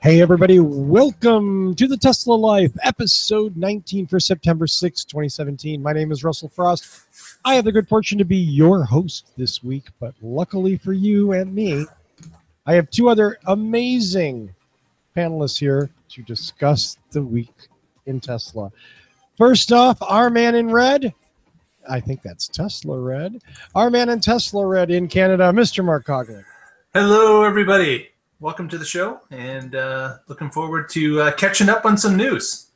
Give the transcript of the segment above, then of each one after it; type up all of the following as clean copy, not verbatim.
Hey everybody, welcome to the Tesla Life, episode 19 for September 6, 2017. My name is Russell Frost. I have the good fortune to be your host this week, but luckily for you and me, I have two other amazing panelists here to discuss the week in Tesla. First off, our man in red, I think that's Tesla Red, our man in Tesla Red in Canada, Mr. Mark Coughlin. Hello, everybody. Welcome to the show, and looking forward to catching up on some news.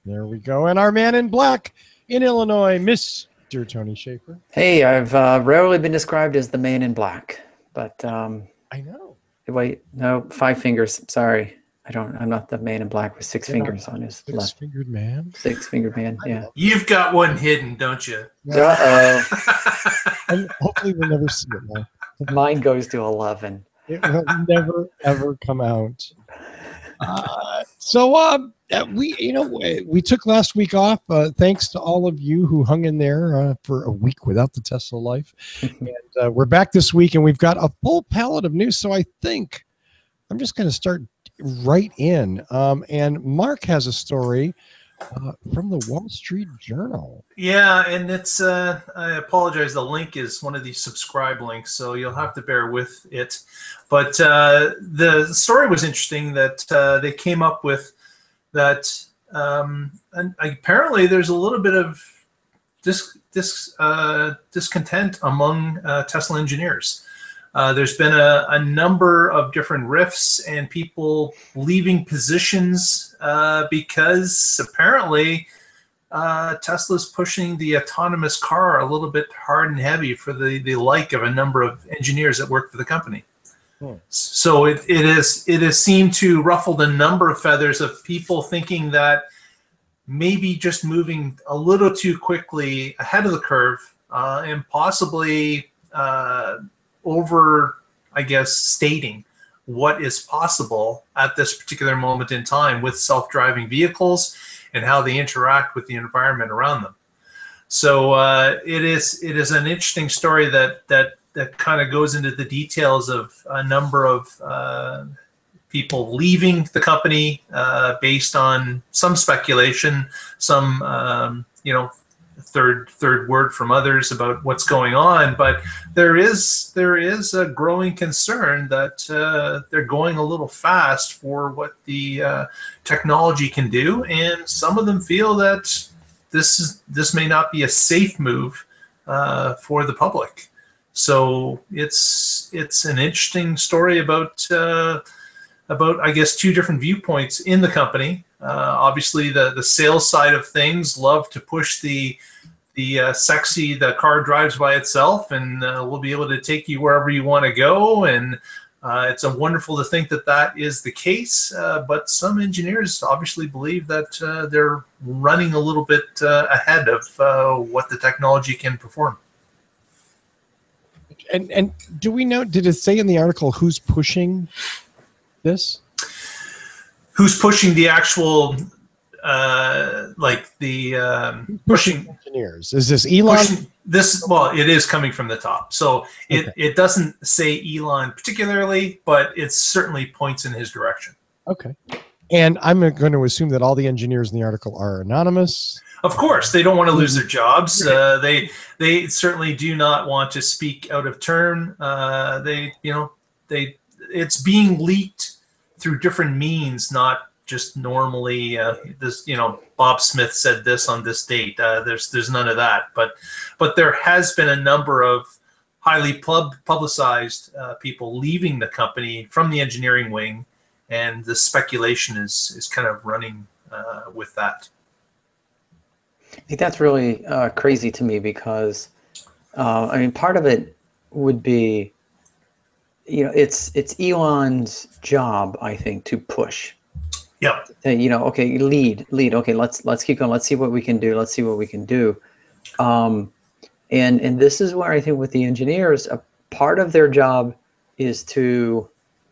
There we go. And our man in black in Illinois, Mr. Tony Schaefer. Hey, I've rarely been described as the man in black, but I know. wait, no, 5 fingers. Sorry, I'm not the man in black with 6 fingers on his left. Six-fingered man. 6-fingered man. Yeah. You've got one hidden, don't you? And hopefully we'll never see it now. Mine goes to 11. It will never ever come out. We took last week off. Thanks to all of you who hung in there for a week without the Tesla Life, and we're back this week, and we've got a full palette of news. So I think I'm just going to start right in. And Mark has a story from the Wall Street Journal. Yeah, and it's I apologize. The link is one of these subscribe links, so you'll have to bear with it. But the story was interesting that they came up with that, and apparently there's a little bit of discontent among Tesla engineers. There's been a number of different rifts and people leaving positions because apparently Tesla's pushing the autonomous car a little bit hard and heavy for the like of a number of engineers that work for the company. So it has seemed to ruffle a number of feathers of people thinking that maybe just moving a little too quickly ahead of the curve and possibly over, I guess, stating what is possible at this particular moment in time with self-driving vehicles and how they interact with the environment around them. So it is an interesting story that kind of goes into the details of a number of people leaving the company based on some speculation, some third word from others about what's going on, but there is a growing concern that they're going a little fast for what the technology can do, and some of them feel that this may not be a safe move for the public. So it's an interesting story about I guess two different viewpoints in the company. Obviously, the sales side of things love to push the sexy, the car drives by itself, and we'll be able to take you wherever you want to go. And it's a wonderful to think that is the case. But some engineers obviously believe that they're running a little bit ahead of what the technology can perform. And do we know? Did it say in the article who's pushing this? Who's pushing the actual, pushing engineers? Is this Elon? Well, it is coming from the top. So it doesn't say Elon particularly, but it certainly points in his direction. Okay. And I'm going to assume that all the engineers in the article are anonymous. Of course, they don't want to lose their jobs. They certainly do not want to speak out of turn. It's being leaked through different means, not just normally Bob Smith said this on this date. There's none of that, but there has been a number of highly publicized people leaving the company from the engineering wing, and the speculation is kind of running with that. I think that's really crazy to me because, part of it would be, it's Elon's job, I think, to push. Yeah. Okay, lead. Okay, let's keep going. Let's see what we can do. Let's see what we can do. And this is where I think with the engineers, a part of their job is to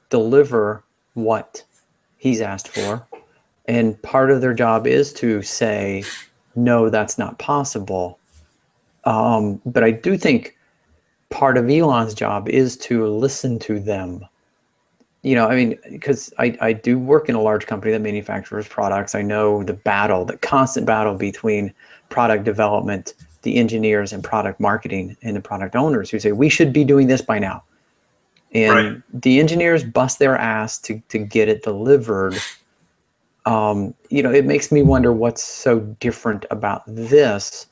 deliver what he's asked for, and part of their job is to say, no, that's not possible. But I do think part of Elon's job is to listen to them I mean, because I do work in a large company that manufactures products. I know the constant battle between product development, the engineers, and product marketing, and the product owners who say, we should be doing this by now. And the engineers bust their ass to get it delivered. It makes me wonder what's so different about this.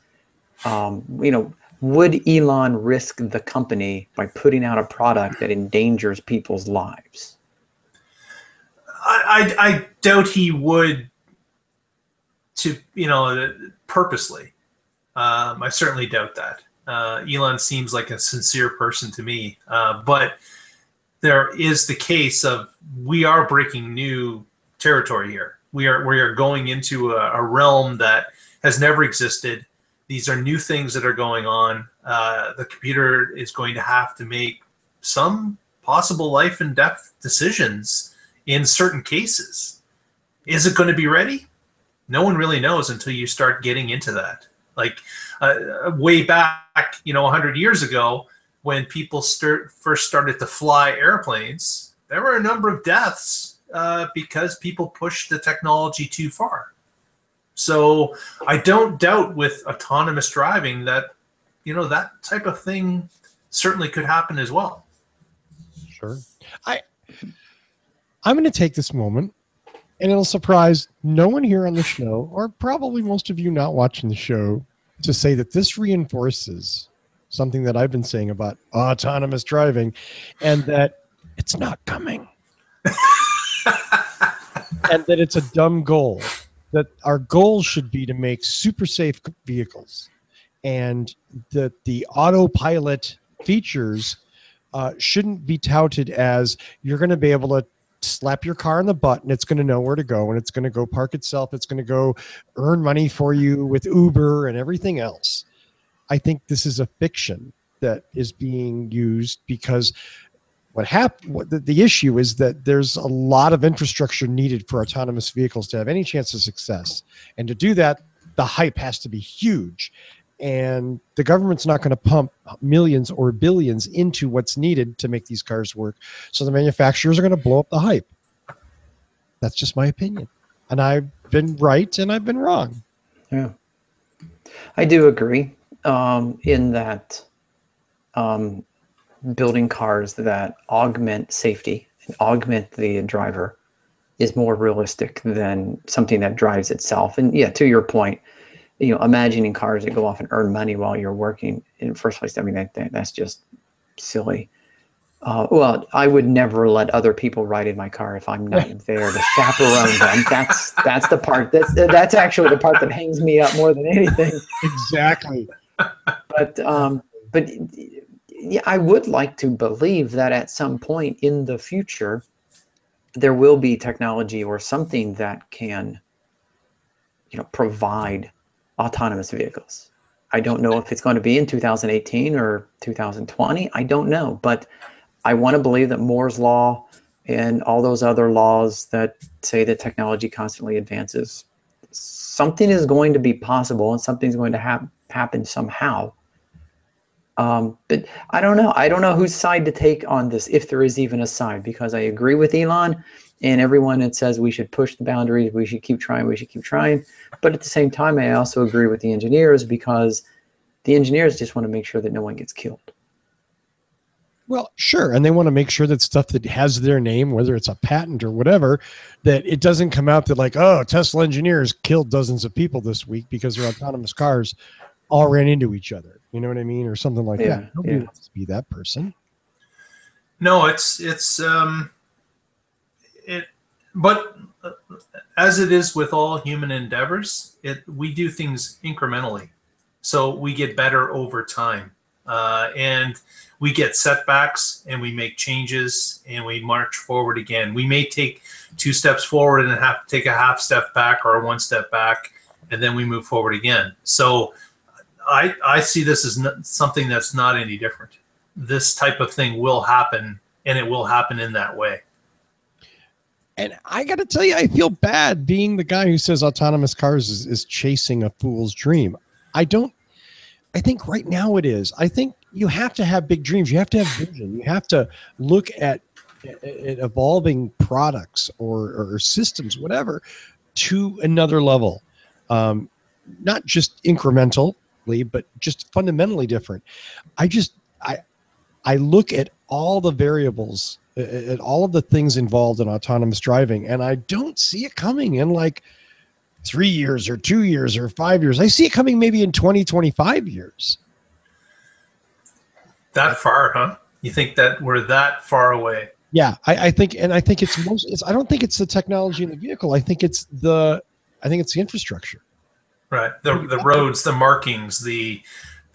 Would Elon risk the company by putting out a product that endangers people's lives? I doubt he would purposely. I certainly doubt that. Elon seems like a sincere person to me. But there is the case of we are breaking new territory here. We are going into a realm that has never existed. These are new things that are going on. The computer is going to have to make some possible life and death decisions in certain cases. Is it going to be ready? No one really knows until you start getting into that. Like way back, 100 years ago, when people first started to fly airplanes, there were a number of deaths because people pushed the technology too far. So I don't doubt with autonomous driving that, that type of thing certainly could happen as well. Sure. I'm going to take this moment, and it'll surprise no one here on the show, or probably most of you not watching the show, to say that this reinforces something that I've been saying about autonomous driving, and that it's not coming. And that it's a dumb goal. That our goal should be to make super safe vehicles, and that the autopilot features shouldn't be touted as you're going to be able to slap your car on the butt and it's going to know where to go, and it's going to go park itself. It's going to go earn money for you with Uber and everything else. I think this is a fiction that is being used because the issue is that there's a lot of infrastructure needed for autonomous vehicles to have any chance of success. And to do that, the hype has to be huge. And the government's not going to pump millions or billions into what's needed to make these cars work. So the manufacturers are going to blow up the hype. That's just my opinion. And I've been right and I've been wrong. Yeah. I do agree in that building cars that augment safety and augment the driver is more realistic than something that drives itself. And yeah, to your point, imagining cars that go off and earn money while you're working in the first place, I mean, that's just silly. Well, I would never let other people ride in my car if I'm not there to chaperone them. That's the part. That's actually the part that hangs me up more than anything. Exactly. But yeah, I would like to believe that at some point in the future, there will be technology or something that can, provide autonomous vehicles. I don't know if it's going to be in 2018 or 2020. I don't know, but I want to believe that Moore's law and all those other laws that say that technology constantly advances, something is going to be possible and something's going to happen somehow. But I don't know. I don't know whose side to take on this, if there is even a side, because I agree with Elon and everyone that says we should push the boundaries, we should keep trying, we should keep trying. But at the same time, I also agree with the engineers, because the engineers just want to make sure that no one gets killed. Well, sure. And they want to make sure that stuff that has their name, whether it's a patent or whatever, that it doesn't come out that like, oh, Tesla engineers killed dozens of people this week because their autonomous cars all ran into each other. You know what I mean? Or something like that. Nobody wants to be that person. No, but as it is with all human endeavors, we do things incrementally. So we get better over time. And we get setbacks and we make changes and we march forward again. We may take 2 steps forward and have to take a half step back or 1 step back, and then we move forward again. So I see this as something that's not any different. This type of thing will happen, and it will happen in that way. And I got to tell you, I feel bad being the guy who says autonomous cars is chasing a fool's dream. I think right now it is. I think you have to have big dreams. You have to have vision. You have to look at evolving products or systems, whatever, to another level. Not just incrementally, but just fundamentally different. I look at all the variables, at all of the things involved in autonomous driving, and I don't see it coming in like 3 years or 2 years or 5 years. I see it coming maybe in 20, 25 years. That far, huh? You think that we're that far away? Yeah, I think it's I don't think it's the technology in the vehicle. I think it's the infrastructure. Right. The roads, the markings, the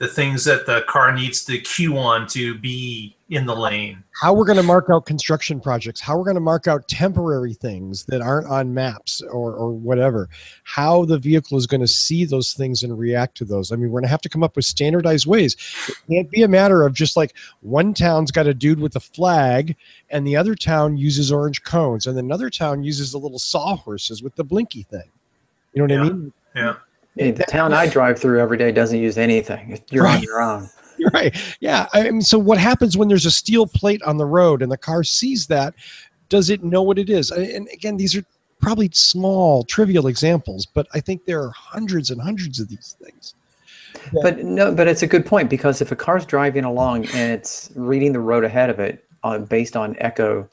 things that the car needs to queue on to be in the lane. How we're going to mark out construction projects, how we're going to mark out temporary things that aren't on maps or whatever, how the vehicle is going to see those things and react to those. I mean, we're going to have to come up with standardized ways. It can't be a matter of just like one town's got a dude with a flag and the other town uses orange cones and another town uses the little sawhorses with the blinky thing. You know what I mean? Yeah. Hey, the town I drive through every day doesn't use anything. You're on your own. You're right. Yeah. I mean, so what happens when there's a steel plate on the road and the car sees that? Does it know what it is? And again, these are probably small, trivial examples, but I think there are hundreds and hundreds of these things. But it's a good point, because if a car's driving along and it's reading the road ahead of it based on echo,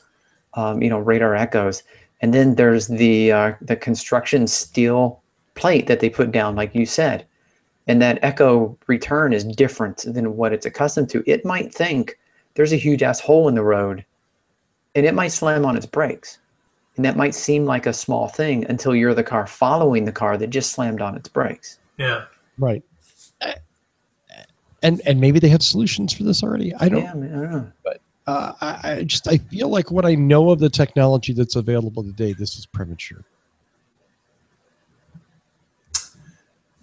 radar echoes, and then there's the construction steel plate that they put down, like you said, and that echo return is different than what it's accustomed to, it might think there's a huge ass hole in the road and it might slam on its brakes. And that might seem like a small thing until you're the car following the car that just slammed on its brakes. Yeah. Right. And maybe they have solutions for this already. I don't know. But I feel like what I know of the technology that's available today, this is premature.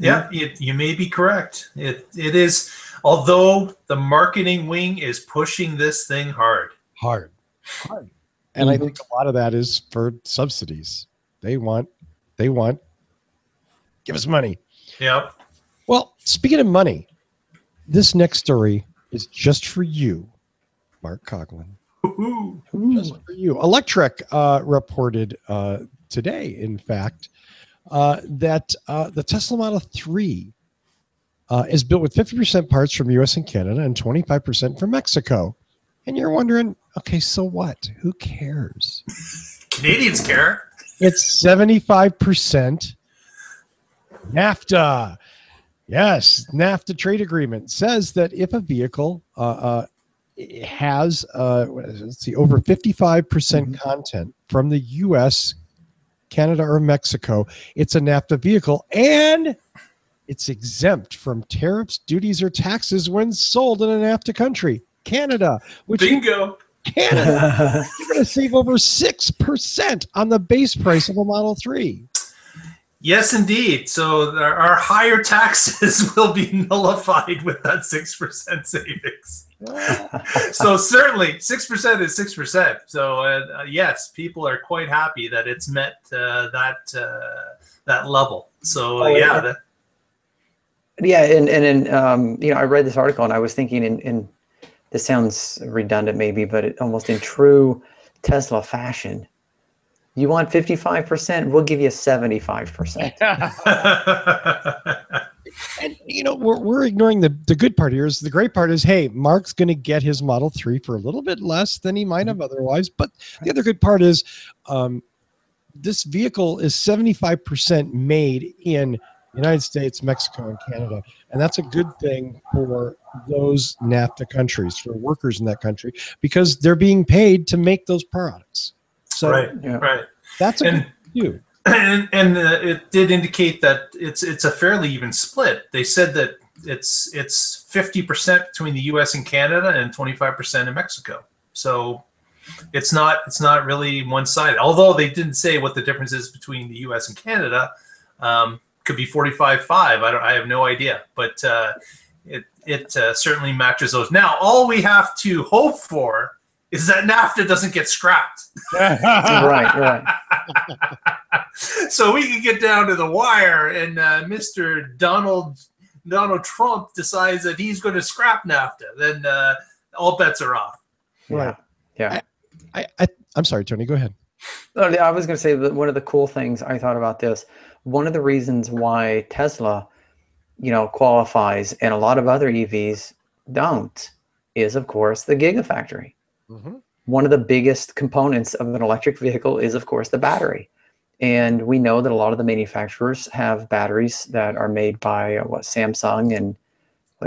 Yeah, you may be correct. It is, although the marketing wing is pushing this thing hard. And I think a lot of that is for subsidies. They want, give us money. Yep. Well, speaking of money, this next story is just for you, Mark Coughlin. Just for you. Electrek reported today, in fact, that the Tesla Model 3 is built with 50% parts from US and Canada and 25% from Mexico. And you're wondering, okay, so what? Who cares? Canadians care. It's 75% NAFTA. Yes, NAFTA trade agreement says that if a vehicle has, over 55% content from the US, Canada, or Mexico, it's a NAFTA vehicle, and it's exempt from tariffs, duties, or taxes when sold in a NAFTA country. Canada, which bingo. Canada, you're going to save over 6% on the base price of a Model 3. Yes, indeed. So our higher taxes will be nullified with that 6% savings. So certainly 6% is 6%. So yes, people are quite happy that it's met that level. So and I read this article and I was thinking in this sounds redundant maybe, but almost in true Tesla fashion, you want 55%, we'll give you 75%. And we're ignoring the good part here. The great part is, hey, Mark's going to get his Model 3 for a little bit less than he might have otherwise. But the other good part is this vehicle is 75% made in United States, Mexico, and Canada. And that's a good thing for those NAFTA countries, for workers in that country, because they're being paid to make those products. So right. That's a good thing to do. And it did indicate that it's a fairly even split. They said that it's 50% between the U.S. and Canada and 25% in Mexico. So it's not really one-sided. Although they didn't say what the difference is between the U.S. and Canada. Could be 45-5. I have no idea, but it certainly matches those. Now, all we have to hope for is that NAFTA doesn't get scrapped. Right. So we can get down to the wire, and Mr. Donald Trump decides that he's going to scrap NAFTA. Then all bets are off. Right. Yeah. I'm sorry, Tony, go ahead. Oh, I was going to say that one of the cool things I thought about this, one of the reasons why Tesla, qualifies and a lot of other EVs don't is, of course, the Gigafactory. Mm-hmm. One of the biggest components of an electric vehicle is, of course, the battery. And we know that a lot of the manufacturers have batteries that are made by Samsung and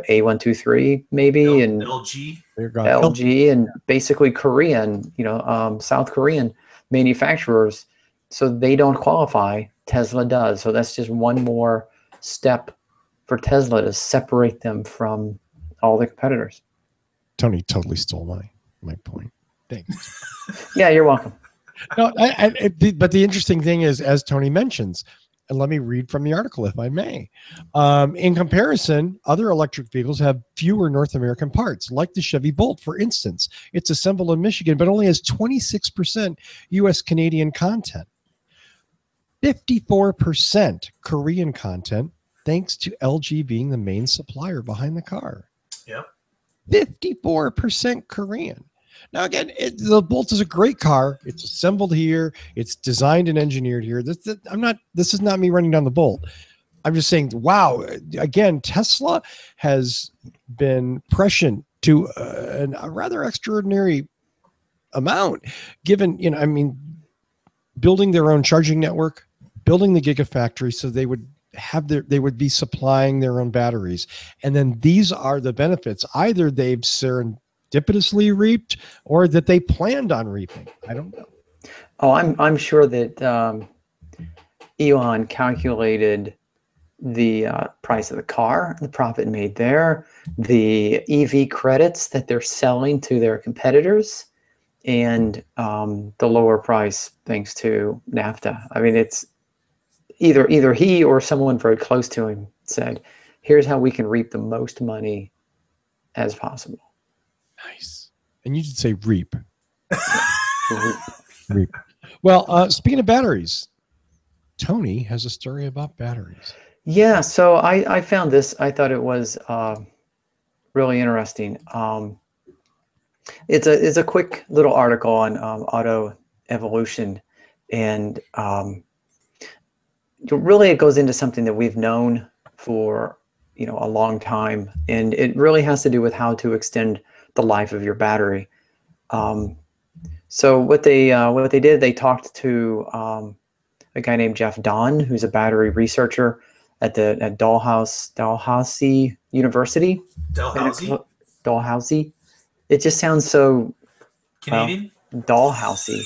A123 maybe, and LG and basically Korean, South Korean manufacturers. So they don't qualify. Tesla does. So that's just one more step for Tesla to separate them from all the competitors. Tony totally stole my point. Thanks. Yeah, you're welcome. No, but the interesting thing is, as Tony mentions, and let me read from the article, if I may. In comparison, other electric vehicles have fewer North American parts, like the Chevy Bolt, for instance. It's assembled in Michigan, but only has 26% U.S.-Canadian content, 54% Korean content, thanks to LG being the main supplier behind the car. Yep. 54% Korean. Now, again, the Bolt is a great car. It's assembled here. It's designed and engineered here. This is not me running down the Bolt. I'm just saying, wow. Again, Tesla has been prescient to a rather extraordinary amount, given, building their own charging network, building the Gigafactory, so they would be supplying their own batteries. And then these are the benefits. Either they've serendipitously reaped or that they planned on reaping. I don't know. Oh, I'm sure that Elon calculated the price of the car, the profit made there, the EV credits that they're selling to their competitors, and the lower price thanks to NAFTA. I mean, it's either he or someone very close to him said, here's how we can reap the most money as possible. Nice. And you should say reap. Reap. Well, speaking of batteries, Tony has a story about batteries. Yeah, so I found this. I thought it was really interesting. It's a quick little article on auto evolution, and really it goes into something that we've known for a long time, and it really has to do with how to extend the life of your battery. So what they did, they talked to a guy named Jeff Dahn, who's a battery researcher at Dalhousie University. Dalhousie. It just sounds so Canadian. Dalhousie.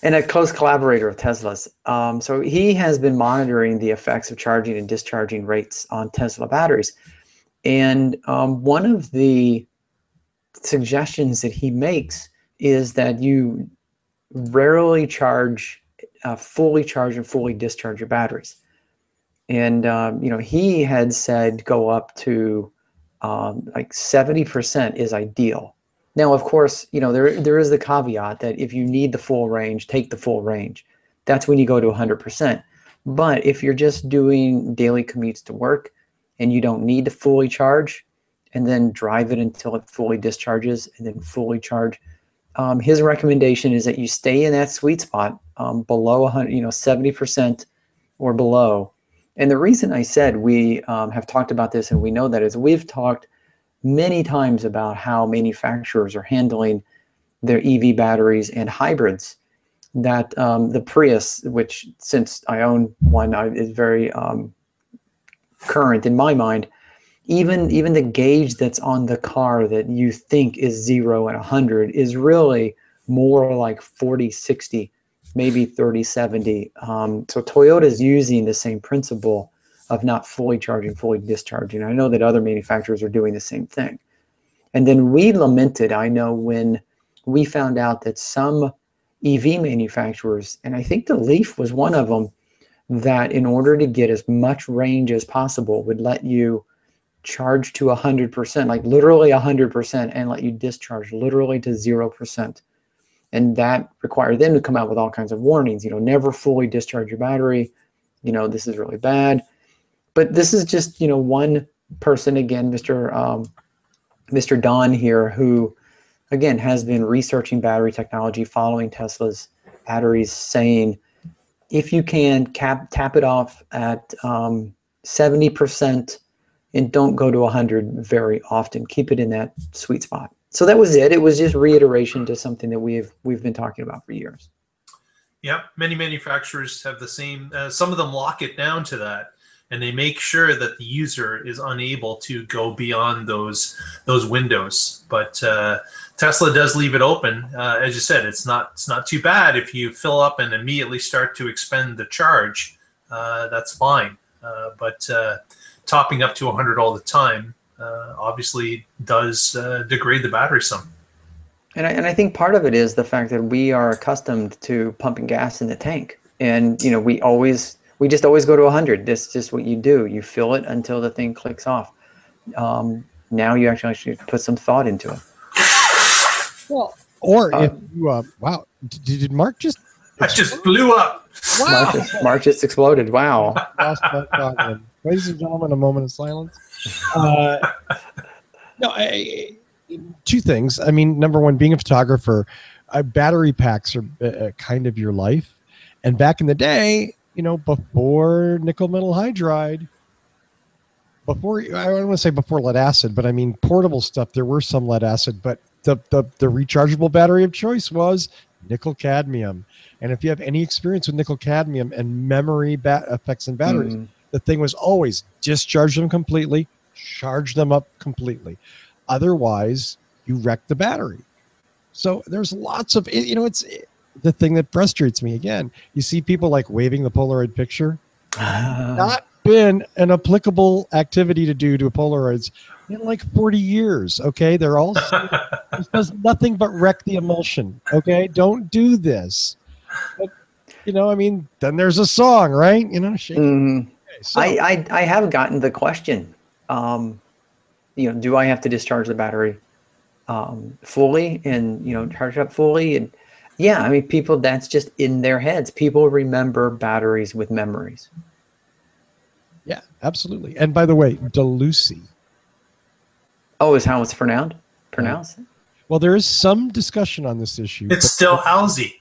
And a close collaborator of Tesla's. So he has been monitoring the effects of charging and discharging rates on Tesla batteries. And one of the suggestions that he makes is that you rarely fully charge and fully discharge your batteries. And, he had said go up to like 70% is ideal. Now, of course, there is the caveat that if you need the full range, take the full range. That's when you go to 100%. But if you're just doing daily commutes to work and you don't need to fully charge and then drive it until it fully discharges and then fully charge, his recommendation is that you stay in that sweet spot below 100, 70% or below. And the reason I said we have talked about this and we know that is we've talked many times about how manufacturers are handling their EV batteries and hybrids. That the Prius, which since I own one, is very current in my mind. Even the gauge that's on the car that you think is 0 and 100 is really more like 40-60, maybe 30-70. So Toyota is using the same principle of not fully charging, fully discharging. I know that other manufacturers are doing the same thing. And then we lamented, I know, when we found out that some EV manufacturers, and I think the Leaf was one of them, that in order to get as much range as possible would let you charge to 100%, like literally 100%, and let you discharge literally to 0%. And that required them to come out with all kinds of warnings, never fully discharge your battery, this is really bad. But this is just, one person, again, Mr. Dahn here, who again, has been researching battery technology, following Tesla's batteries, saying if you can tap it off at 70% and don't go to 100 very often. Keep it in that sweet spot. So that was it. It was just reiteration to something that we've been talking about for years. Yep, many manufacturers have the same. Some of them lock it down to that, and they make sure that the user is unable to go beyond those windows. But Tesla does leave it open. As you said, it's not too bad if you fill up and immediately start to expend the charge. That's fine. But topping up to 100 all the time obviously does degrade the battery some. And I think part of it is the fact that we are accustomed to pumping gas in the tank, and we just always go to 100. That's just what you do. You fill it until the thing clicks off. Now you actually put some thought into it. Well, or if you wow, did Mark just? I just blew up. Wow, Mark just exploded. Wow. Ladies and gentlemen, a moment of silence. No, two things. I mean, number one, being a photographer, battery packs are kind of your life. And back in the day, before nickel metal hydride, I don't want to say before lead acid, but I mean portable stuff. There were some lead acid, but the rechargeable battery of choice was nickel cadmium. And if you have any experience with nickel cadmium and memory effects in batteries, the thing was always discharge them completely, charge them up completely. Otherwise, you wreck the battery. So there's lots of, it's the thing that frustrates me. Again, you see people like waving the Polaroid picture. Not been an applicable activity to do to Polaroids in like 40 years. Okay. They're all, it does nothing but wreck the emulsion. Okay. Don't do this. But, then there's a song, right? Okay, so. I have gotten the question, do I have to discharge the battery fully and, charge it up fully? And yeah, I mean, people, that's just in their heads. People remember batteries with memories. Yeah, absolutely. And by the way, Delucy. Oh, is how it's pronounced? Well, there is some discussion on this issue. It's Dalhousie.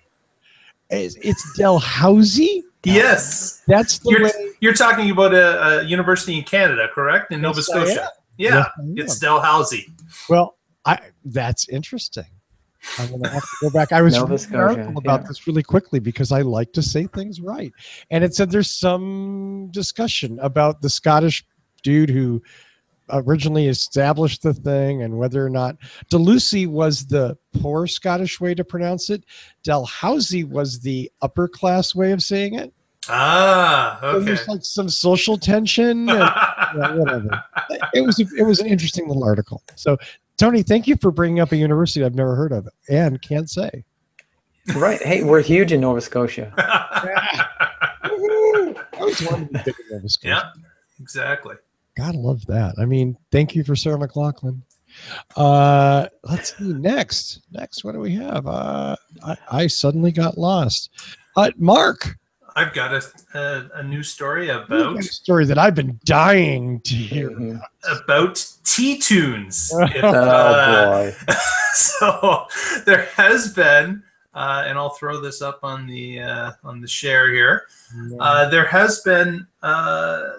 It's Dalhousie? Yes. That's the way. You're talking about a university in Canada, correct? In Nova Scotia. Yeah, it's Dalhousie. Well, that's interesting. I'm going to have to go back. I was reading an article about this really quickly because I like to say things right. And it said there's some discussion about the Scottish dude who originally established the thing and whether or not Delucy was the poor Scottish way to pronounce it. Dalhousie was the upper class way of saying it. Ah, okay. So there's like some social tension and whatever. It was an interesting little article. So Tony, thank you for bringing up a university I've never heard of and can't say. Right. Hey, we're huge in Nova Scotia. I always wanted to be big in Nova Scotia. Yeah, exactly. Gotta love that. I mean, thank you for Sarah McLachlan. Let's see. Next, what do we have? I suddenly got lost. Mark. I've got a new story a story that I've been dying to hear about T-Tunes. Boy! So there has been, and I'll throw this up on the share here. There has been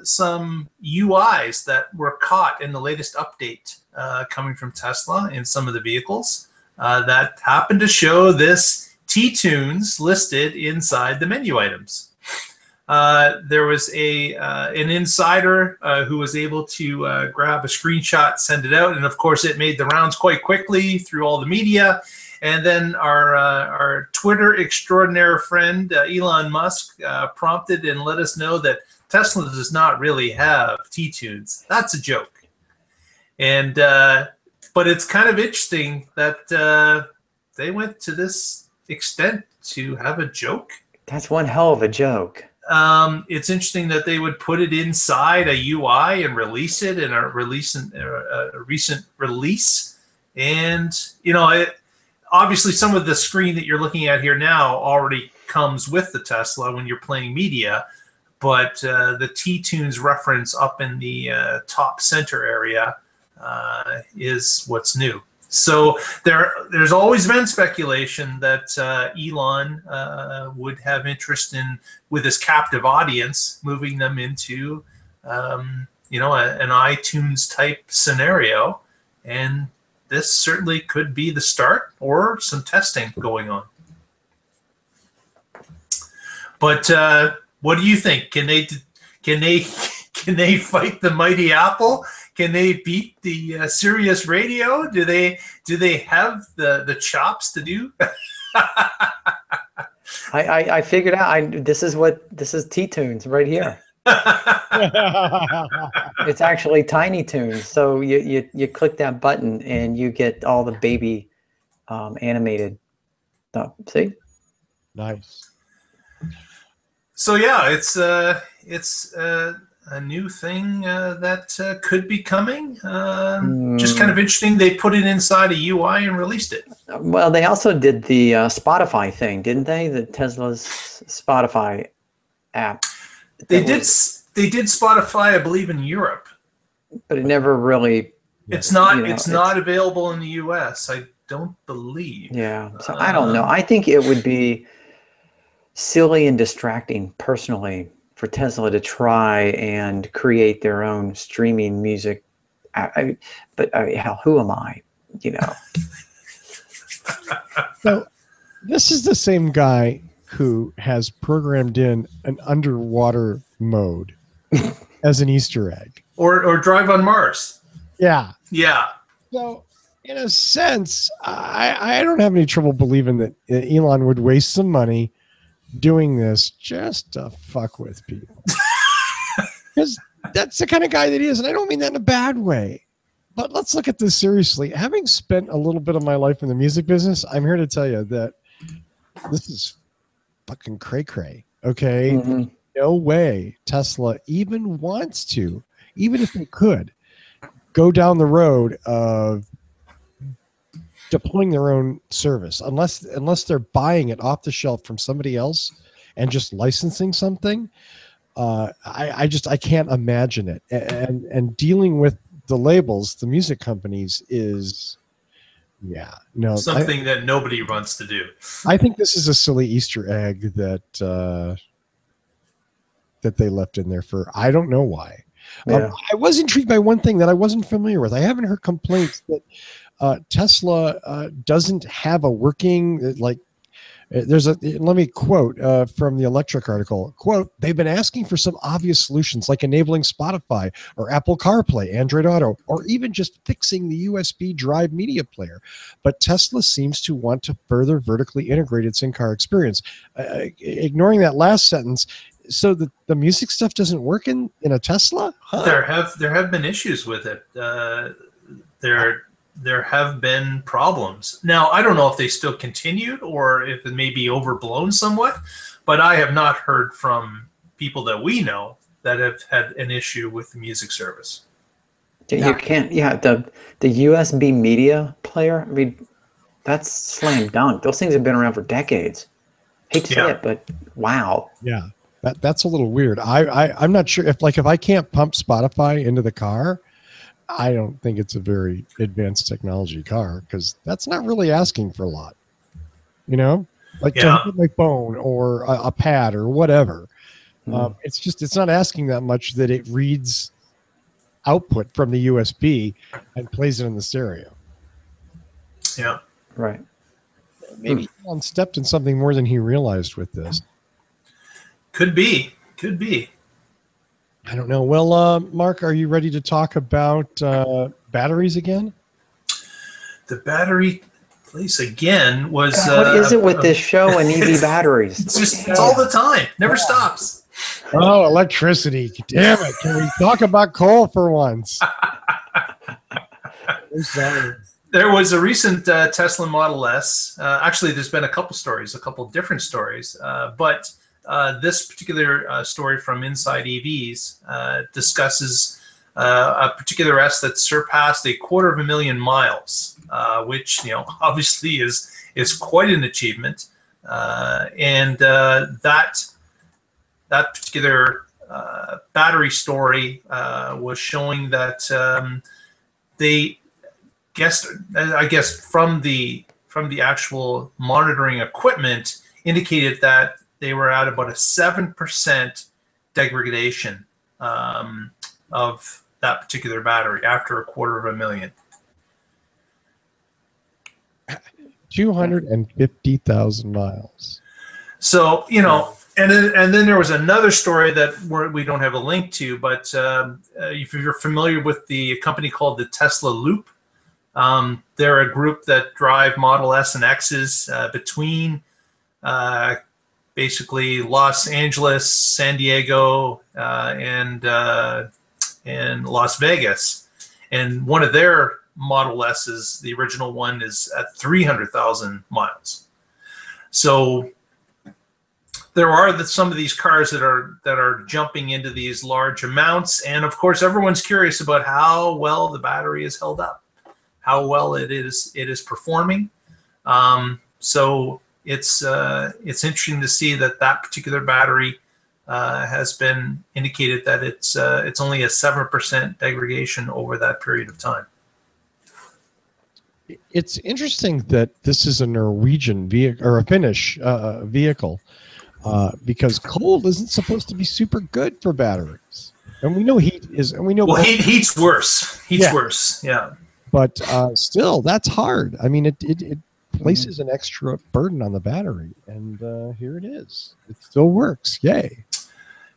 some UIs that were caught in the latest update coming from Tesla in some of the vehicles that happened to show this T-Tunes listed inside the menu items. There was an insider who was able to grab a screenshot, send it out, and of course it made the rounds quite quickly through all the media. And then our Twitter extraordinaire friend Elon Musk prompted and let us know that Tesla does not really have T-Tunes. That's a joke. And but it's kind of interesting that they went to this extent to have a joke. That's one hell of a joke. It's interesting that they would put it inside a UI and release it in a recent release. And, obviously some of the screen that you're looking at here now already comes with the Tesla when you're playing media, but the T-Tunes reference up in the top center area is what's new. So there's always been speculation that Elon would have interest in, with his captive audience, moving them into an iTunes type scenario, and this certainly could be the start or some testing going on. But what do you think? Can they fight the mighty Apple? Can they beat the Sirius Radio? Do they have the chops to do? I figured out. This is T-Tunes right here. It's actually Tiny Toons. So you click that button and you get all the baby animated stuff. See? Nice. So yeah, it's a new thing that could be coming. Just kind of interesting. They put it inside a UI and released it. Well, they also did the Spotify thing, didn't they? The Tesla's Spotify app. They did Spotify, I believe, in Europe, but it never really. It's not. It's not available in the US. I don't believe. Yeah. So I don't know. I think it would be silly and distracting, personally, for Tesla to try and create their own streaming music. But hell, who am I? So this is the same guy who has programmed in an underwater mode as an Easter egg. Or Drive on Mars. Yeah. Yeah. So in a sense, I don't have any trouble believing that Elon would waste some money doing this just to fuck with people. Because that's the kind of guy that he is. And I don't mean that in a bad way. But let's look at this seriously. Having spent a little bit of my life in the music business, I'm here to tell you that this is fucking cray-cray. Okay? Mm-hmm. No way Tesla even wants to, even if they could, go down the road of deploying their own service, unless they're buying it off the shelf from somebody else and just licensing something. I can't imagine it. And dealing with the labels, the music companies, is something that nobody wants to do. I think this is a silly Easter egg that they left in there for I don't know why. Yeah. I was intrigued by one thing that I wasn't familiar with. I haven't heard complaints that Tesla doesn't have a working, let me quote from the Electric article, quote, "They've been asking for some obvious solutions like enabling Spotify or Apple CarPlay, Android Auto, or even just fixing the USB drive media player. But Tesla seems to want to further vertically integrate its in-car experience." Ignoring that last sentence, so the music stuff doesn't work in a Tesla? Huh. There have been issues with it. There have been problems. Now, I don't know if they still continued or if it may be overblown somewhat, but I have not heard from people that we know that have had an issue with the music service. You can't, the USB media player, I mean, that's slam dunk. Those things have been around for decades. Hate to say it, but wow. Yeah, that's a little weird. I'm not sure if I can't pump Spotify into the car, I don't think it's a very advanced technology car, because that's not really asking for a lot, to hit my phone or a pad or whatever. It's not asking that much that it reads output from the USB and plays it in the stereo. Yeah. Right. Maybe Elon stepped in something more than he realized with this. Could be. I don't know. Well, Mark, are you ready to talk about batteries again? The battery place again was... what is it with this show and EV batteries? It's all the time. Never stops. Oh, electricity. Damn it. Can we talk about coal for once? There was a recent Tesla Model S. Actually, there's been a couple different stories. But this particular story from Inside EVs discusses a particular S that surpassed 250,000 miles, which obviously is quite an achievement. And that particular battery story was showing that they I guess from the actual monitoring equipment indicated that they were at about a 7% degradation of that particular battery after 250,000. 250,000 miles. So, you know, and then there was another story that we don't have a link to, but if you're familiar with the company called the Tesla Loop, they're a group that drive Model S and X's between basically Los Angeles, San Diego, and Las Vegas. And one of their Model S's, the original one, is at 300,000 miles. So there are some of these cars that are jumping into these large amounts, and of course everyone's curious about how well the battery is held up, how well it is performing. So it's interesting to see that particular battery has been indicated that it's only a 7% degradation over that period of time. It's interesting that this is a Norwegian vehicle or a Finnish vehicle, because cold isn't supposed to be super good for batteries, and we know heat is, and we know heat's worse. Heat's worse, yeah. But still, that's hard. I mean, it places an extra burden on the battery, and here it is. It still works. Yay.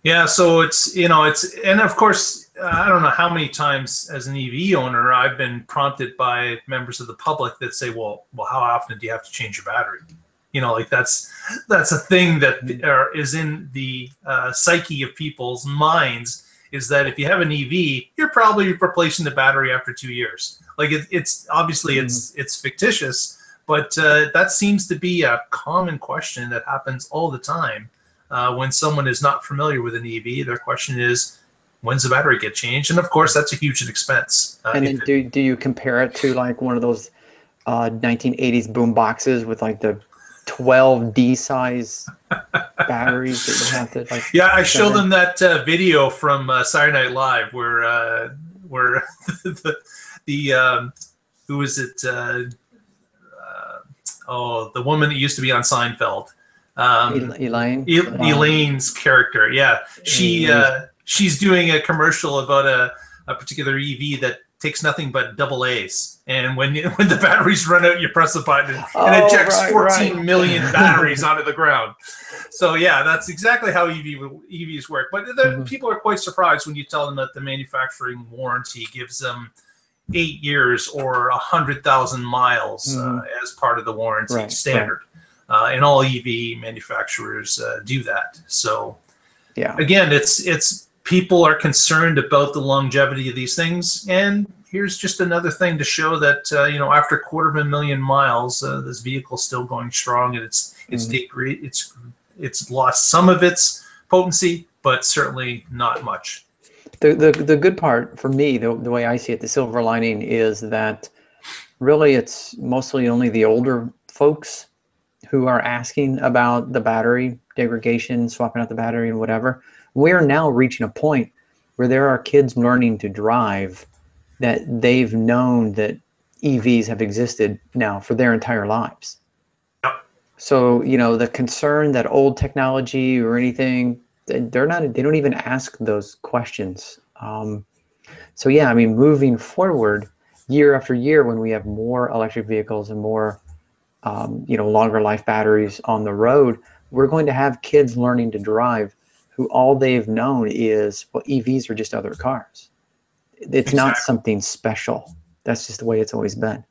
Yeah, so and of course, I don't know how many times as an EV owner I've been prompted by members of the public that say, well, how often do you have to change your battery? You know, like that's a thing that is in the psyche of people's minds, is that if you have an EV, you're probably replacing the battery after 2 years. Like it's obviously it's fictitious, but that seems to be a common question that happens all the time. When someone is not familiar with an EV, their question is, when's the battery get changed? And of course, that's a huge expense. And then do you compare it to like one of those 1980s boom boxes with like the 12D size batteries that you have to like? Yeah, I showed them that video from Saturday Night Live where who is it? The woman that used to be on Seinfeld. Elaine. Elaine's character, yeah, she's doing a commercial about a particular EV that takes nothing but double A's, and when the batteries run out, you press the button and it ejects 14 million batteries onto the ground. So yeah, that's exactly how EVs work. But people are quite surprised when you tell them that the manufacturing warranty gives them 8 years or 100,000 miles as part of the warranty standard. And all EV manufacturers do that. So, yeah, again, it's people are concerned about the longevity of these things, and here's just another thing to show that after 250,000 miles, this vehicle's still going strong, and it's lost some of its potency, but certainly not much. The good part for me, the way I see it, the silver lining is that really it's mostly only the older folks who are asking about the battery degradation, swapping out the battery and whatever. We're now reaching a point where there are kids learning to drive that they've known that EVs have existed now for their entire lives. Yep. So, the concern that old technology or anything, they don't even ask those questions. So yeah, I mean, moving forward year after year, when we have more electric vehicles and more longer life batteries on the road, we're going to have kids learning to drive who all they've known is, well, EVs are just other cars. It's not something special. That's just the way it's always been.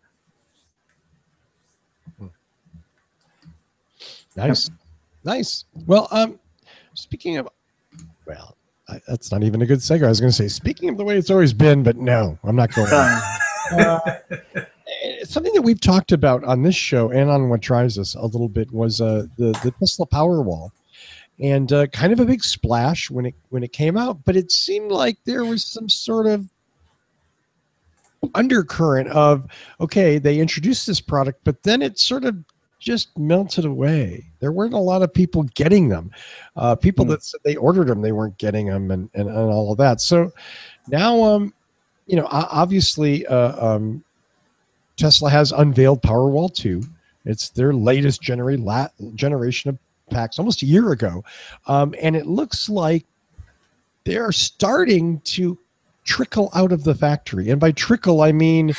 Nice. Nice. Well, speaking of, that's not even a good segue. I was going to say, speaking of the way it's always been, but no, I'm not going something that we've talked about on this show and on What Drives Us a little bit was the Tesla Powerwall, and kind of a big splash when it came out, but it seemed like there was some sort of undercurrent of, okay, they introduced this product, but then it sort of just melted away. There weren't a lot of people getting them. People that said they ordered them, they weren't getting them, and all of that. So now, obviously, Tesla has unveiled Powerwall 2. It's their latest generation of packs, almost a year ago. And it looks like they're starting to trickle out of the factory. And by trickle, I mean,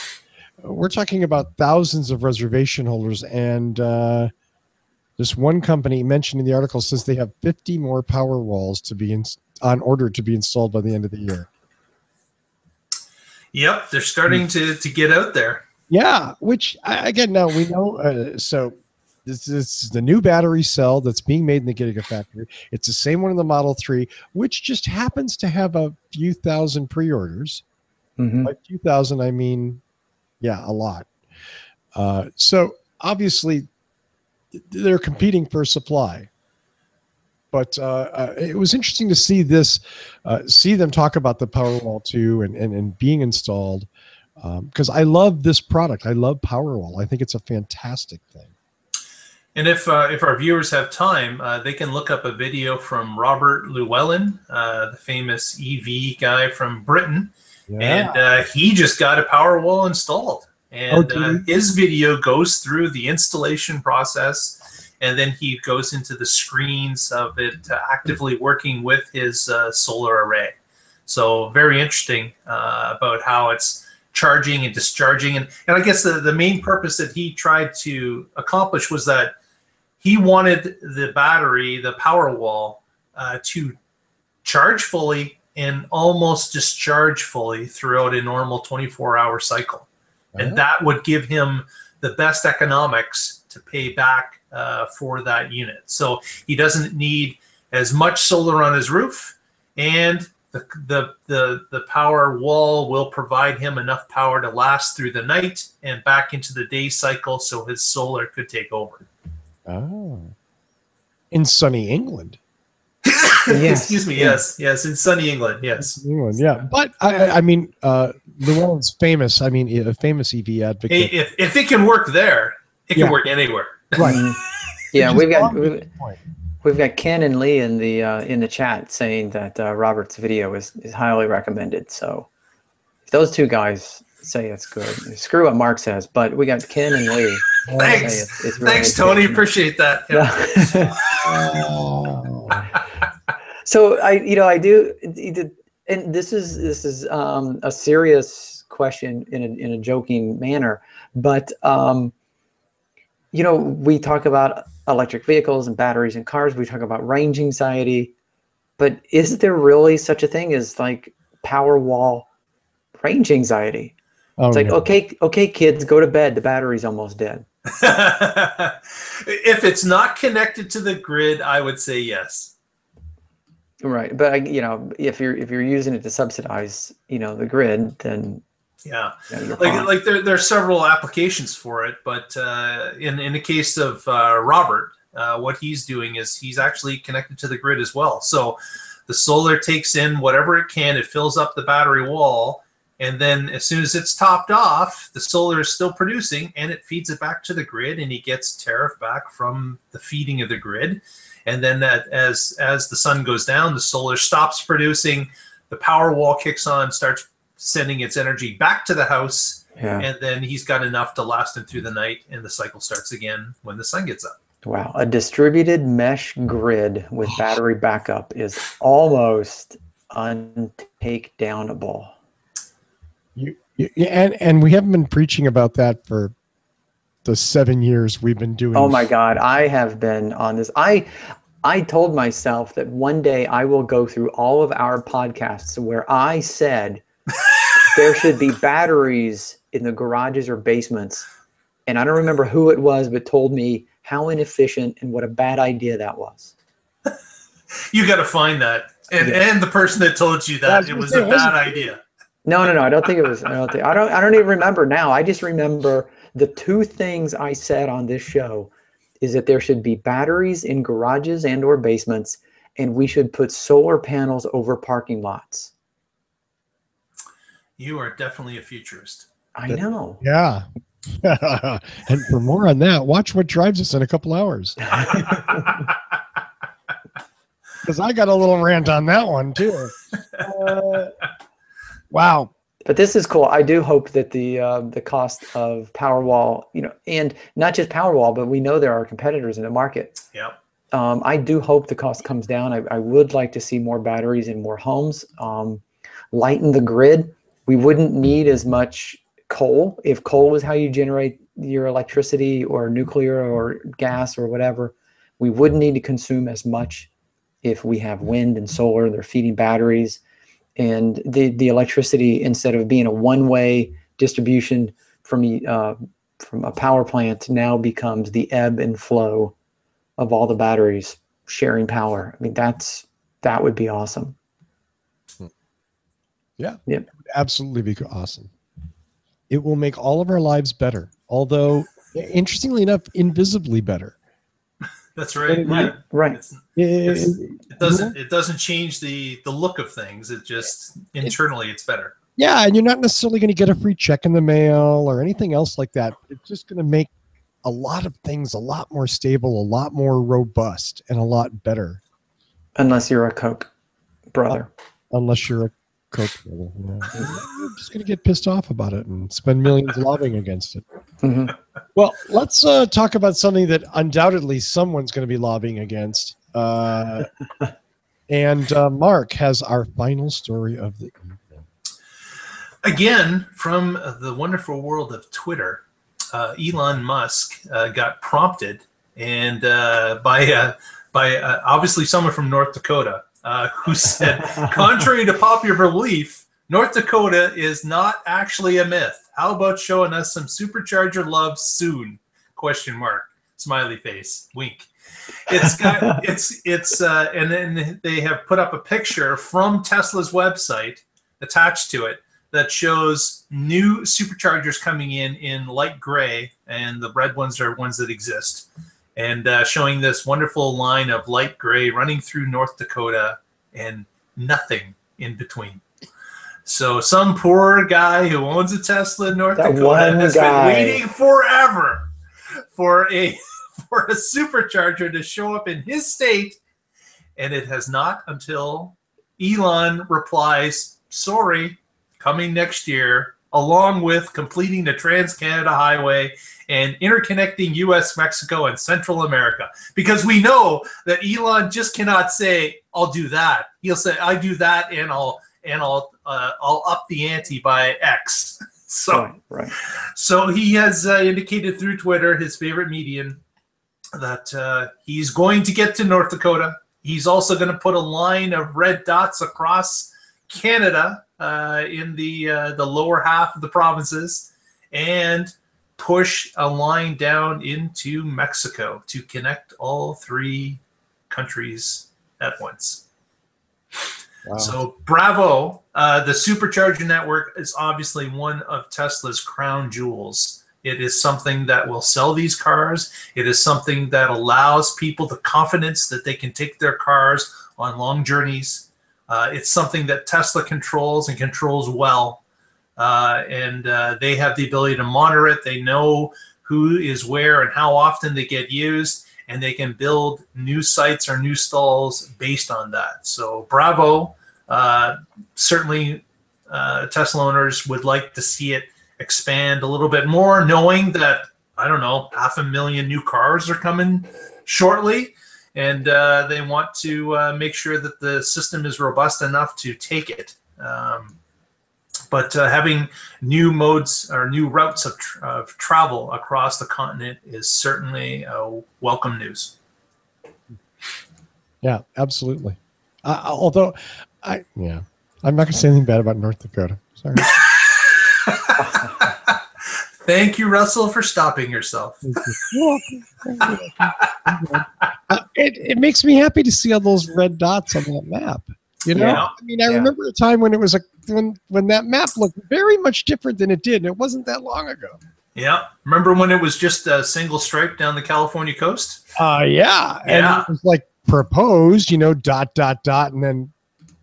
we're talking about thousands of reservation holders. And this one company mentioned in the article says they have 50 more Powerwalls to be on order to be installed by the end of the year. Yep, they're starting to get out there. Yeah, which again, now we know. So this is the new battery cell that's being made in the Gigafactory. It's the same one in the Model 3, which just happens to have a few thousand pre-orders. By few thousand, I mean, yeah, a lot. So obviously, they're competing for supply. But it was interesting to see this, see them talk about the Powerwall 2 and being installed, because I love this product. I love Powerwall. I think it's a fantastic thing. And if our viewers have time, they can look up a video from Robert Llewellyn, the famous EV guy from Britain, and he just got a Powerwall installed. And his video goes through the installation process. And then he goes into the screens of it actively working with his solar array. So very interesting about how it's charging and discharging. And I guess the main purpose that he tried to accomplish was that he wanted the battery, the Powerwall, to charge fully and almost discharge fully throughout a normal 24-hour cycle. And that would give him the best economics to pay back for that unit. So he doesn't need as much solar on his roof, and the power wall will provide him enough power to last through the night and back into the day cycle, so his solar could take over. Oh, in sunny England. Excuse me. Yes, in sunny England. Yes, England. Yeah, but I mean, Llewellyn's famous. I mean, a famous EV advocate. Hey, if it can work there, it can work anywhere. Right. Yeah, we've got Ken and Lee in the chat saying that Robert's video is highly recommended. So if those two guys say it's good, screw what Mark says. But we got Ken and Lee. Thanks, it's really thanks, Tony. Appreciate that. Yeah. So I do, and this is a serious question in a joking manner, but we talk about electric vehicles and batteries and cars. We talk about range anxiety, but is there really such a thing as like Powerwall range anxiety? It's like, okay, kids, go to bed. The battery's almost dead. If it's not connected to the grid, I would say yes. Right, but if you're using it to subsidize, the grid, then like there are several applications for it, but in the case of Robert, what he's doing is he's actually connected to the grid as well. So the solar takes in whatever it can, it fills up the battery wall, and then as soon as it's topped off, the solar is still producing, and it feeds it back to the grid, and he gets tariff back from the feeding of the grid. And then as the sun goes down, the solar stops producing, the power wall kicks on, starts sending its energy back to the house, and then he's got enough to last him through the night, and the cycle starts again when the sun gets up. Wow, a distributed mesh grid with battery backup is almost untakedownable. And we haven't been preaching about that for the 7 years we've been doing. Oh my God, I have been on this. I told myself that one day I will go through all of our podcasts where I said there should be batteries in the garages or basements. And I don't remember who it was, but told me how inefficient and what a bad idea that was. You got to find that. And the person that told you that it was a bad idea. No. I don't think it was. I don't even remember now. I just remember the two things I said on this show is that there should be batteries in garages and or basements, and we should put solar panels over parking lots. You are definitely a futurist. I know. Yeah. And for more on that, watch What Drives Us in a couple hours. Because I got a little rant on that one too. Wow. But this is cool. I do hope that the cost of Powerwall, and not just Powerwall, but we know there are competitors in the market. Yep. I do hope the cost comes down. I would like to see more batteries in more homes, lighten the grid. We wouldn't need as much coal. If coal was how you generate your electricity, or nuclear or gas or whatever, we wouldn't need to consume as much if we have wind and solar. They're feeding batteries. And the electricity, instead of being a one-way distribution from a power plant, now becomes the ebb and flow of all the batteries sharing power. I mean, that would be awesome. Yeah, Yep. it would absolutely be awesome. It will make all of our lives better, although, interestingly enough, invisibly better. That's right. Right. Right. It doesn't change the look of things. It just internally it's better. Yeah, and you're not necessarily going to get a free check in the mail or anything else like that. It's just going to make a lot of things a lot more stable, a lot more robust, and a lot better. Unless you're a Koch brother. Unless you're a Koch brother. Yeah. You're just going to get pissed off about it and spend millions lobbying against it. Mm-hmm. Well, let's talk about something that undoubtedly someone's going to be lobbying against. And Mark has our final story of the evening. Again, from the wonderful world of Twitter, Elon Musk got prompted, and by obviously someone from North Dakota, who said, contrary to popular belief, North Dakota is not actually a myth. How about showing us some supercharger love soon? ? Smiley face, wink. And then they have put up a picture from Tesla's website attached to it that shows new superchargers coming in light gray, and the red ones are ones that exist, and showing this wonderful line of light gray running through North Dakota and nothing in between. So some poor guy who owns a Tesla in North Dakota has been waiting forever for a supercharger to show up in his state, and it has not until Elon replies, sorry, coming next year, along with completing the Trans-Canada Highway and interconnecting U.S., Mexico, and Central America. Because we know that Elon just cannot say, I'll do that. He'll say, I do that, and I'll up the ante by X. So, right. So he has indicated through Twitter, his favorite medium, that he's going to get to North Dakota. He's also going to put a line of red dots across Canada in the lower half of the provinces, and push a line down into Mexico to connect all three countries at once. Wow. So bravo. The supercharger network is obviously one of Tesla's crown jewels. It is something that will sell these cars. It is something that allows people the confidence that they can take their cars on long journeys. It's something that Tesla controls and controls well. And they have the ability to monitor it. They know who is where and how often they get used, and they can build new sites or new stalls based on that. So bravo. Certainly Tesla owners would like to see it expand a little bit more, knowing that, I don't know, 500,000 new cars are coming shortly, and they want to make sure that the system is robust enough to take it. But having new modes or new routes of travel across the continent is certainly welcome news. Yeah, absolutely. Although, I'm not going to say anything bad about North Dakota. Sorry. Thank you, Russell, for stopping yourself. It makes me happy to see all those red dots on that map. You know, Yeah. I mean, I remember a time when it was when that map looked very much different than it did, and it wasn't that long ago. Yeah. Remember when it was just a single stripe down the California coast? Yeah. And it was like proposed, dot, dot, dot, and then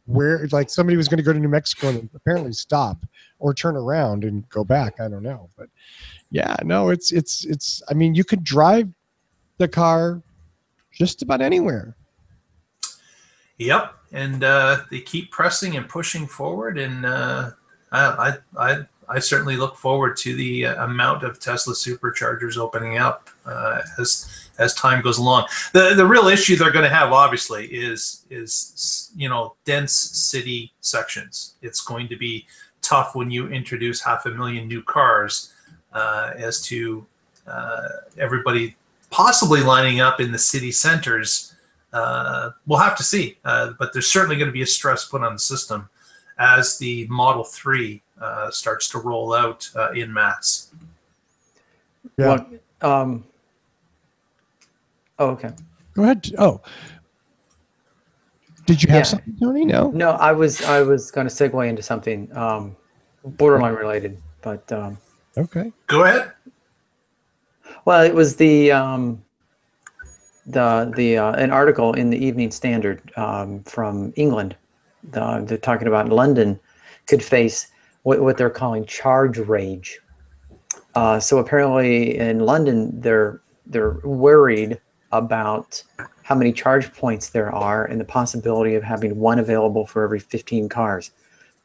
where, like, somebody was going to go to New Mexico and apparently stop or turn around and go back. I don't know. But yeah, no, it's, I mean, you could drive the car just about anywhere. Yep. And they keep pressing and pushing forward. And I certainly look forward to the amount of Tesla superchargers opening up as time goes along. The real issue they're going to have, obviously, is dense city sections. It's going to be tough when you introduce 500,000 new cars, as to everybody possibly lining up in the city centers. We'll have to see, but there's certainly going to be a stress put on the system as the Model 3 starts to roll out in mass. Yeah. Well, okay. Go ahead. Oh, did you have something, Tony? No. No, I was going to segue into something borderline related, but okay. Go ahead. Well, it was an article in the Evening Standard from England. They're talking about London could face what they're calling charge rage. So apparently in London, they're worried about how many charge points there are and the possibility of having one available for every 15 cars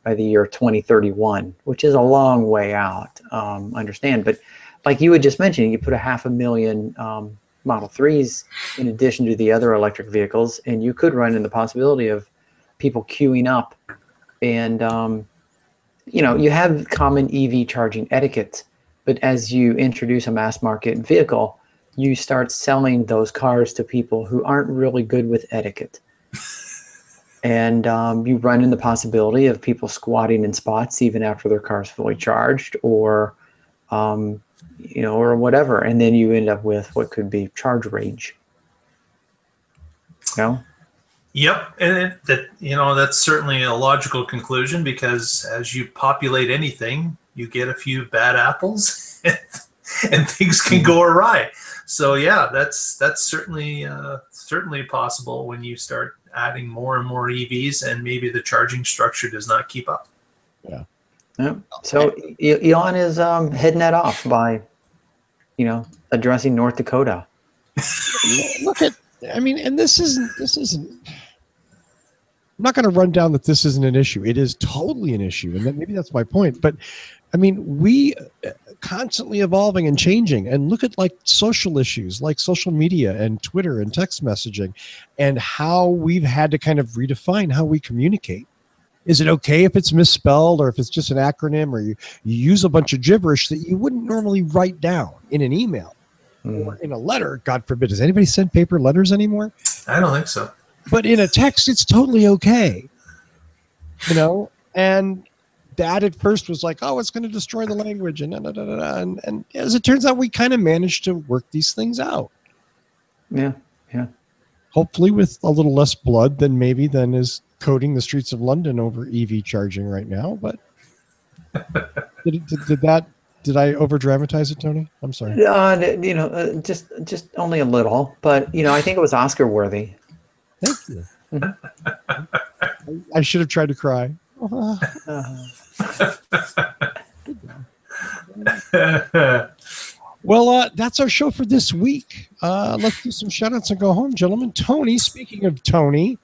by the year 2031, which is a long way out, understand. But like you had just mentioned, you put 500,000 Model 3s in addition to the other electric vehicles, and you could run into the possibility of people queuing up. And, you have common EV charging etiquette, but as you introduce a mass market vehicle, you start selling those cars to people who aren't really good with etiquette. And you run into the possibility of people squatting in spots even after their car's fully charged, or or whatever, and then you end up with what could be charge rage. Yep, and that's certainly a logical conclusion, because as you populate anything, you get a few bad apples, and things can go awry. So yeah, that's certainly possible when you start adding more and more EVs, and maybe the charging structure does not keep up. Yeah. Yeah. So Elon is heading that off by, addressing North Dakota. Look at, and this isn't. I'm not going to run down that this isn't an issue. It is totally an issue, and maybe that's my point. But we constantly evolving and changing. And look at like social issues, like social media and Twitter and text messaging, and how we've had to kind of redefine how we communicate. Is it okay if it's misspelled, or if it's just an acronym, or you use a bunch of gibberish that you wouldn't normally write down in an email or in a letter? God forbid. Does anybody send paper letters anymore? I don't think so. But in a text, it's totally okay. And that at first was like, oh, it's going to destroy the language, and and as it turns out, we kind of managed to work these things out. Yeah. Hopefully with a little less blood than is coating the streets of London over EV charging right now. But did I over dramatize it, Tony? I'm sorry. Just only a little, but I think it was Oscar worthy. Thank you. I should have tried to cry. Well, that's our show for this week. Let's do some shout-outs and go home, gentlemen. Tony, speaking of Tony.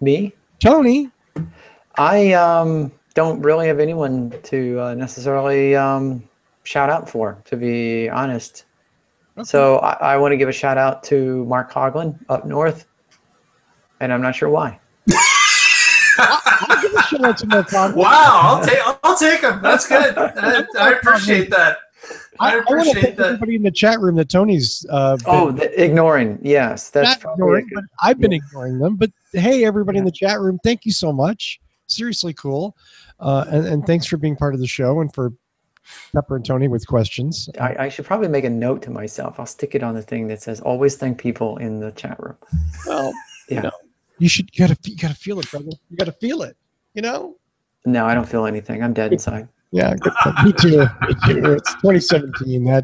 Me? Tony. I don't really have anyone to necessarily shout out for, to be honest. Okay. So I want to give a shout out to Mark Coughlin up north, and I'm not sure why. I'll give a shout out to Mark Coughlin. Wow, I'll take him. That's good. I appreciate that. I appreciate that. Everybody in the chat room that Tony's ignoring. Yes, that's not ignoring, but I've been ignoring them. But hey, everybody in the chat room, thank you so much. Seriously cool, and thanks for being part of the show and for Pepper and Tony with questions. I should probably make a note to myself. I'll stick it on the thing that says "Always thank people in the chat room." Well, you should. You gotta feel it, brother. You gotta feel it. No, I don't feel anything. I'm dead inside. Yeah, me too. It's 2017.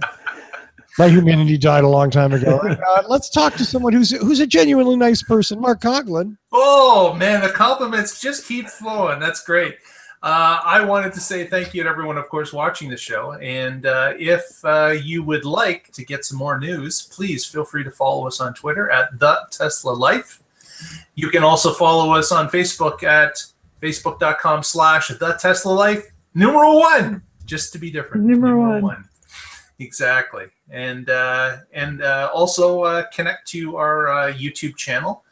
My humanity died a long time ago. Let's talk to someone who's a genuinely nice person, Mark Coughlin. Oh man, the compliments just keep flowing. That's great. I wanted to say thank you to everyone, of course, watching the show. And if you would like to get some more news, please feel free to follow us on Twitter at The Tesla Life. You can also follow us on Facebook at Facebook.com/The Tesla Life, numero 1, just to be different. Numero one. Exactly. And also connect to our YouTube channel,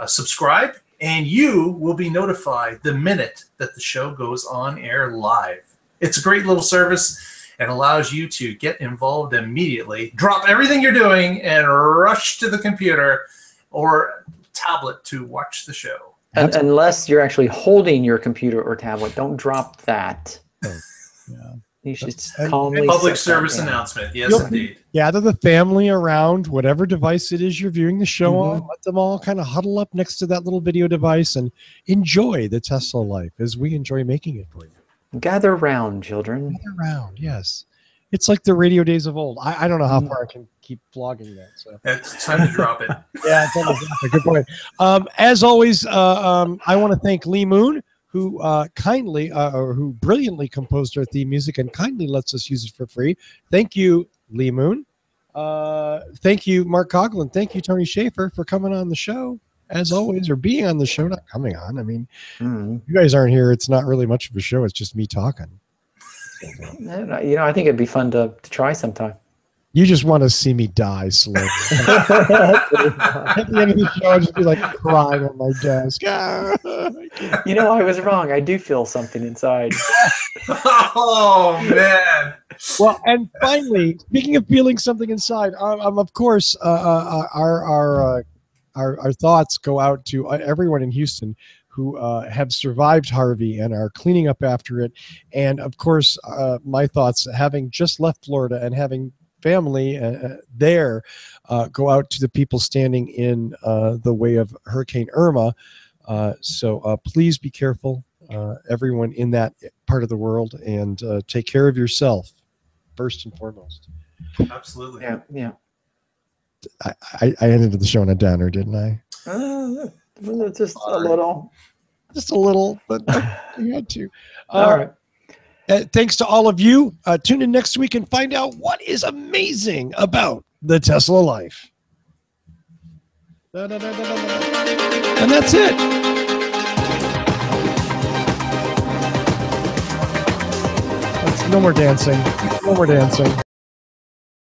subscribe, and you will be notified the minute that the show goes on air live. It's a great little service and allows you to get involved immediately, drop everything you're doing, and rush to the computer or tablet to watch the show. Unless you're actually holding your computer or tablet, don't drop that. Yeah. You should calmly. Public set that service down. announcement. Yes, indeed. Gather the family around whatever device it is you're viewing the show on. Let them all kind of huddle up next to that little video device and enjoy the Tesla Life as we enjoy making it for you. Gather round, children. Gather around, yes. It's like the radio days of old. I don't know how far I can keep vlogging that. So It's time to drop it. yeah, it's almost a good point. As always, I want to thank Lee Moon, who kindly or who brilliantly composed our theme music and kindly lets us use it for free. Thank you, Lee Moon. Thank you, Mark Coughlin. Thank you, Tony Schaefer, for coming on the show, as always, or being on the show, not coming on. I mean, you guys aren't here. It's not really much of a show. It's just me talking. You know, I think it'd be fun to try sometime. You just want to see me die slowly. At the end of the show, I'll just be like crying on my desk. You know, I was wrong. I do feel something inside. Oh, man. Well, and finally, speaking of feeling something inside, of course, our thoughts go out to everyone in Houston who have survived Harvey and are cleaning up after it. And of course, my thoughts, having just left Florida and having family there, go out to the people standing in the way of Hurricane Irma. So please be careful, everyone in that part of the world, and take care of yourself first and foremost. Absolutely. Yeah. I ended the show on a downer, didn't I? Just a little. Just a little, but you had to. All right. Thanks to all of you. Tune in next week and find out what is amazing about the Tesla Life. And that's it. No more dancing. No more dancing.